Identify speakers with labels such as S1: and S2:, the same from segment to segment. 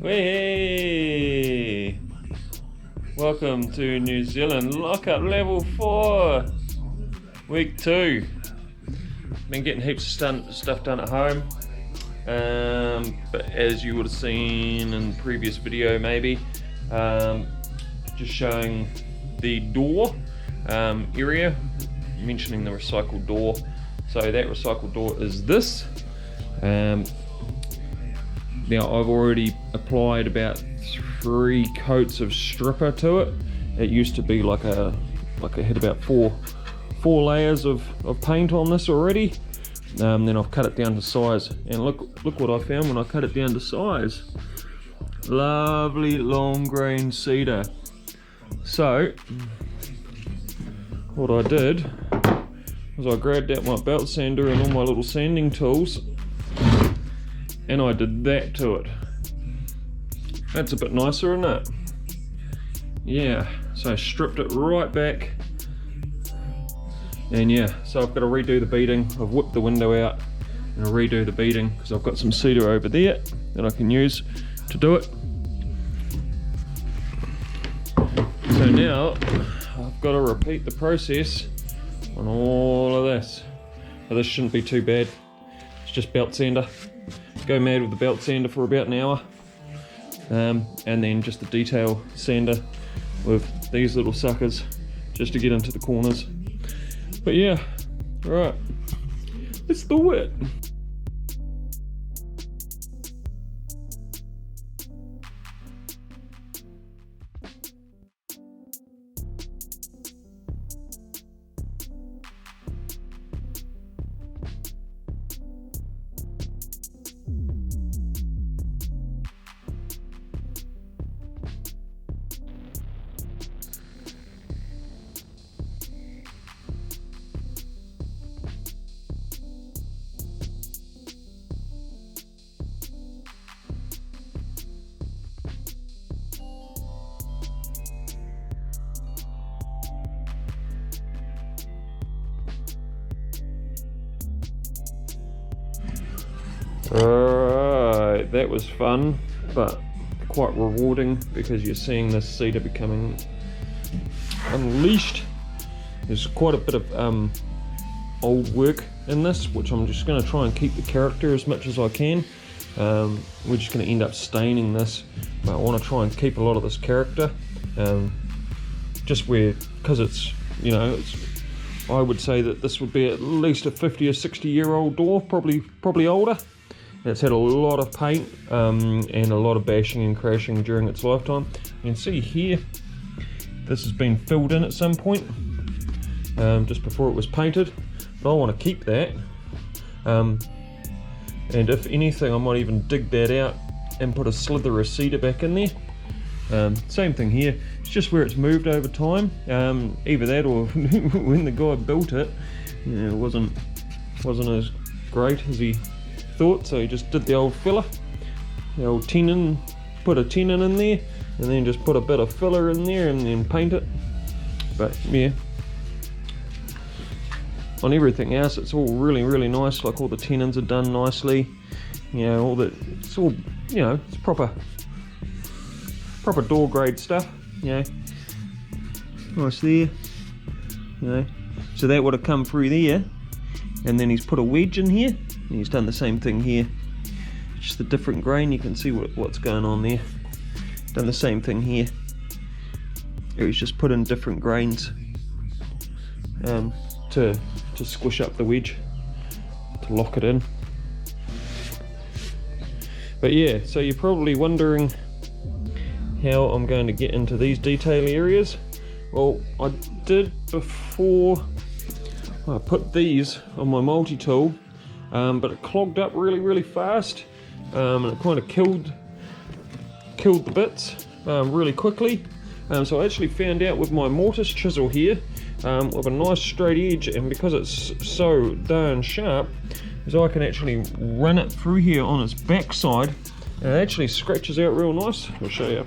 S1: Hey! Welcome to New Zealand Lockup Level 4, Week 2. Been getting heaps of stuff done at home, but as you would have seen in the previous video maybe, just showing the door area, mentioning the recycled door. So that recycled door is this. Now I've already applied about 3 coats of stripper to it. It used to be like it had about four layers of paint on this already. Then I've cut it down to size, and look what I found when I cut it down to size. Lovely long grain cedar. So what I did was I grabbed out my belt sander and all my little sanding tools, and I did that to it. That's a bit nicer, isn't it? Yeah, so I stripped it right back. And yeah, so I've got to redo the beading. I've whipped the window out and I'll redo the beading because I've got some cedar over there that I can use to do it. So now I've got to repeat the process on all of this. Now, this shouldn't be too bad. It's just belt sander. Go mad with the belt sander for about an hour, and then just the detail sander with these little suckers just to get into the corners. But yeah, right, let's do it. Alright, that was fun, but quite rewarding because you're seeing this cedar becoming unleashed. There's quite a bit of old work in this, which I'm just going to try and keep the character as much as I can. We're just going to end up staining this, but I want to try and keep a lot of this character. Just because it's, you know, I would say that this would be at least a 50 or 60 year old door, probably older. It's had a lot of paint and a lot of bashing and crashing during its lifetime. You can see here, this has been filled in at some point, just before it was painted. But I want to keep that. And if anything, I might even dig that out and put a slither of cedar back in there. Same thing here, it's just where it's moved over time. Either that or when the guy built it, you know, it wasn't as great as he thought, so he just did the old filler, the old tenon, put a tenon in there and then just put a bit of filler in there and then paint it. But yeah, on everything else it's all really nice. Like all the tenons are done nicely, you know, it's all, you know, it's proper door grade stuff, you know, nice there, you know. So that would have come through there, and then he's put a wedge in here. And he's done the same thing here, just a different grain. You can see what's going on there. Done the same thing here. He's just put in different grains to squish up the wedge, to lock it in. But yeah, so you're probably wondering how I'm going to get into these detail areas. Well, I did before I put these on my multi-tool. But it clogged up really fast, and it kind of killed the bits really quickly. So I actually found out with my mortise chisel here, with a nice straight edge, and because it's so darn sharp, is I can actually run it through here on its backside, and it actually scratches out real nice. I'll show you.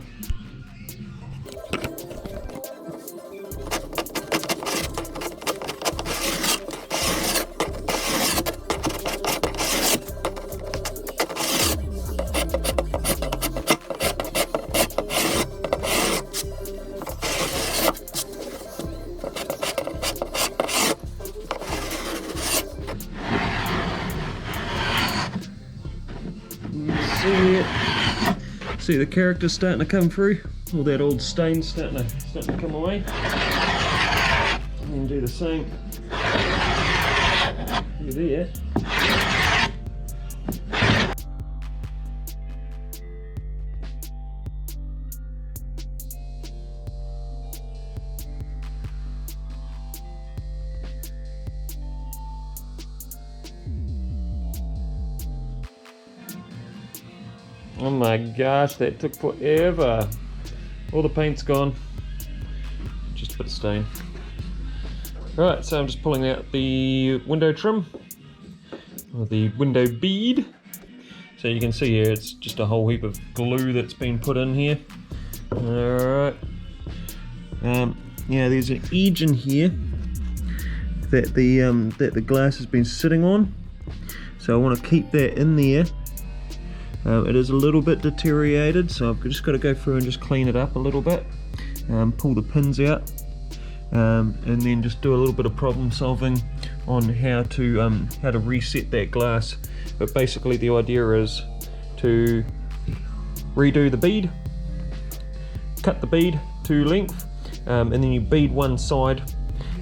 S1: See the characters starting to come through? All that old stain starting to come away. And then do the same there. Oh my gosh, that took forever. All the paint's gone. Just a bit of stain. Right, so I'm just pulling out the window trim, or the window bead. So you can see here, it's just a whole heap of glue that's been put in here. Alright. Yeah, there's an edge in here that the glass has been sitting on. So I want to keep that in there. It is a little bit deteriorated, so I've just got to go through and just clean it up a little bit, pull the pins out, and then just do a little bit of problem solving on how to reset that glass. But basically the idea is to redo the bead, cut the bead to length, and then you bead one side,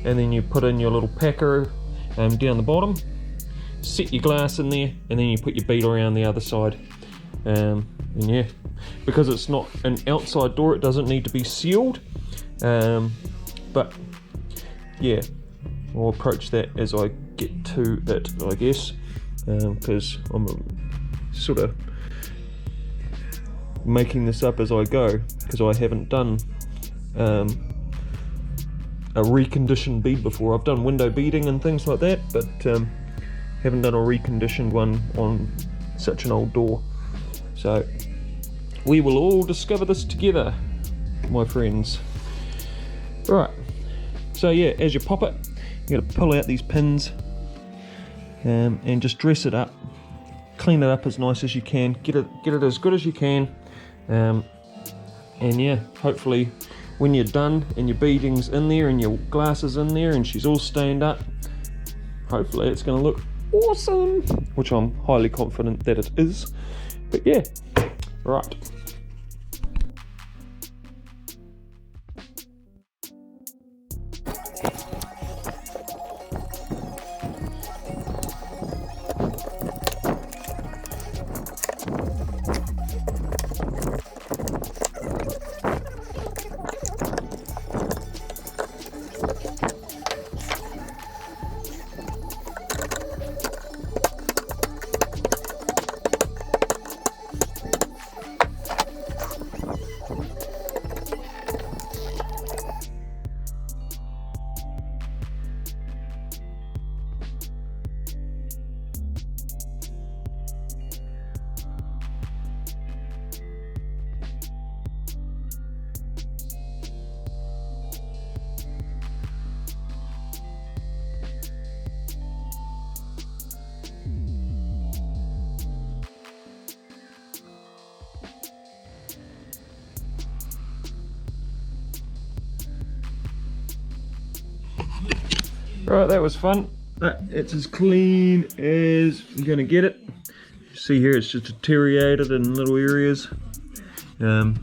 S1: and then you put in your little packer down the bottom, set your glass in there, and then you put your bead around the other side. And yeah, because it's not an outside door, it doesn't need to be sealed, but yeah, I'll approach that as I get to it, I guess, because I'm sort of making this up as I go, because I haven't done a reconditioned bead before. I've done window beading and things like that, but haven't done a reconditioned one on such an old door. So we will all discover this together, my friends. Right, so yeah, as you pop it, you got to pull out these pins and just dress it up, clean it up as nice as you can, get it as good as you can, and yeah, hopefully when you're done and your beading's in there and your glass is in there and she's all stained up, hopefully it's going to look awesome, which I'm highly confident that it is. But yeah, right. Right, that was fun. It's as clean as you're gonna get it. You see here, it's just deteriorated in little areas. You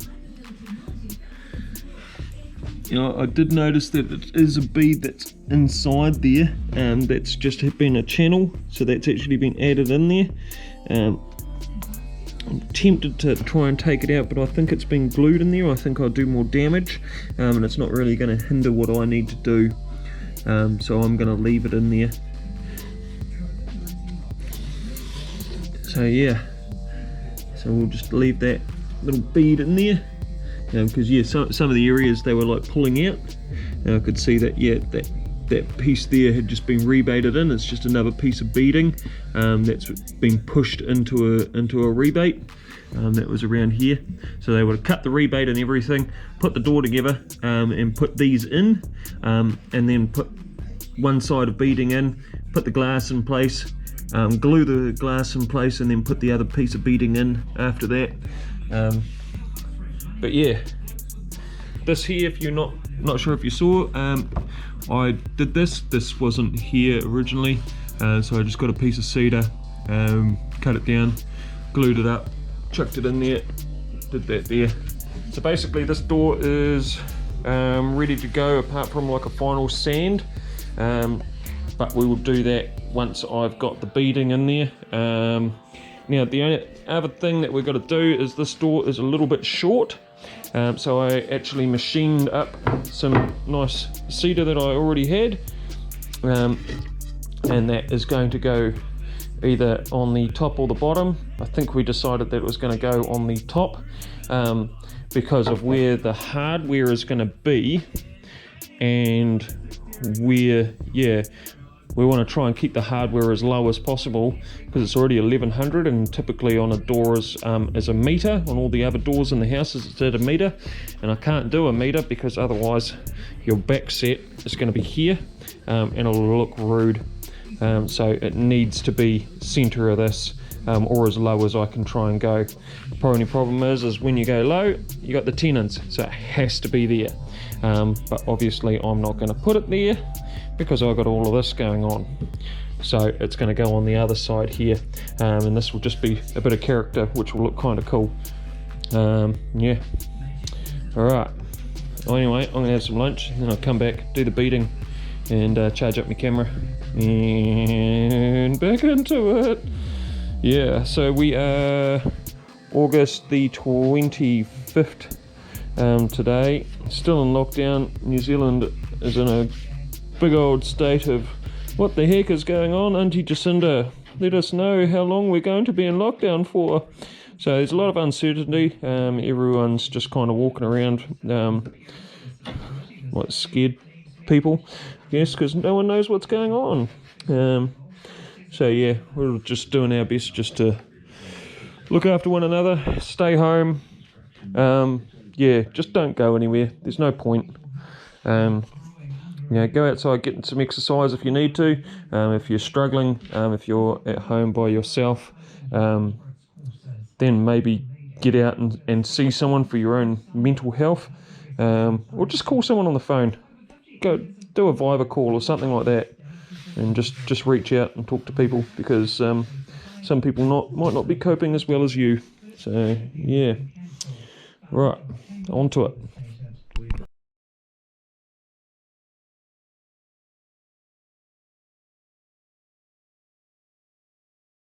S1: know, I did notice that it is a bead that's inside there, that's just been a channel, so that's actually been added in there. I'm tempted to try and take it out, but I think it's been glued in there. I think I'll do more damage, and it's not really going to hinder what I need to do. So I'm going to leave it in there. So yeah, so we'll just leave that little bead in there, because yeah, some of the areas they were like pulling out, and I could see that, yeah, that piece there had just been rebated in. It's just another piece of beading that's been pushed into a rebate that was around here. So they would have cut the rebate and everything, put the door together, and put these in, and then put one side of beading in, put the glass in place, glue the glass in place, and then put the other piece of beading in after that. But yeah, this here, if you're not sure if you saw, I did this wasn't here originally, so I just got a piece of cedar, cut it down, glued it up, chucked it in there, did that there. So basically this door is ready to go apart from like a final sand, but we will do that once I've got the beading in there. Now the only other thing that we've got to do is this door is a little bit short, so I actually machined up some nice cedar that I already had, and that is going to go either on the top or the bottom. I think we decided that it was going to go on the top, because of where the hardware is going to be, and where, yeah, we want to try and keep the hardware as low as possible, because it's already 1100, and typically on a door is a meter. On all the other doors in the houses it's at a meter, and I can't do a meter because otherwise your back set is going to be here, and it'll look rude. So it needs to be center of this, or as low as I can try and go. The only problem is when you go low, you got the tenons, so it has to be there. But obviously I'm not going to put it there because I've got all of this going on. So it's going to go on the other side here, and this will just be a bit of character, which will look kind of cool. Yeah. All right. Well, anyway, I'm going to have some lunch, and then I'll come back, do the beading, and charge up my camera, and back into it. Yeah, so we are August the 25th today, still in lockdown. New Zealand is in a big old state of what the heck is going on. Auntie Jacinda, let us know how long we're going to be in lockdown for. So there's a lot of uncertainty. Everyone's just kind of walking around scared people, yes, because no one knows what's going on. So yeah, we're just doing our best just to look after one another, stay home. Yeah, just don't go anywhere. There's no point. Go outside, get some exercise if you need to. If you're struggling, if you're at home by yourself, then maybe get out and see someone for your own mental health, or just call someone on the phone. Go do a Viber call or something like that, and just reach out and talk to people, because some people might not be coping as well as you. So yeah, right, on to it.